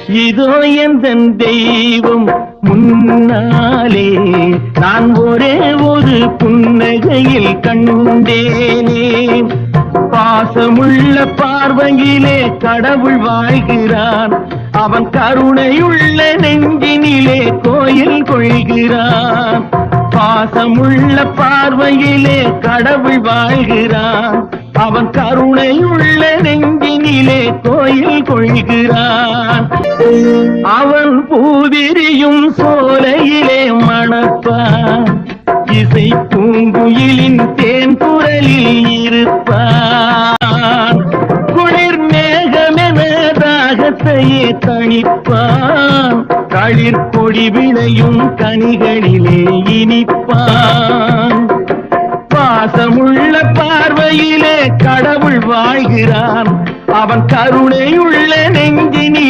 இதோ எந்தன் தெய்வம் முன்னாலே நான் ஒரே ஒரு புன்னகையில் கண்டேனே. பாசமுள்ள பார்வையிலே கடவுள் வாழ்கிறான், அவன் கருணையுள்ள நெஞ்சினிலே கோயில் கொள்கிறான். பாசமுள்ள பார்வையிலே கடவுள் வாழ்கிறான், அவன் கருணையுள்ள நெஞ்சினிலே கோயில் கொள்கிறான். அவன் பூவிரியும் சோலையிலே மணப்பான், இசை பூங்குயிலின் தேன் குரலில் இருப்பான். குளிர் மேகமென தாகத்தையே தணிப்பான், களிர் கொடி விளையும் கனிகளிலே இனிப்பான். பாசமுள்ள பார்வையிலே கடவுள் வாழ்கிறான், அவன் கருணையுள்ள நெஞ்சினி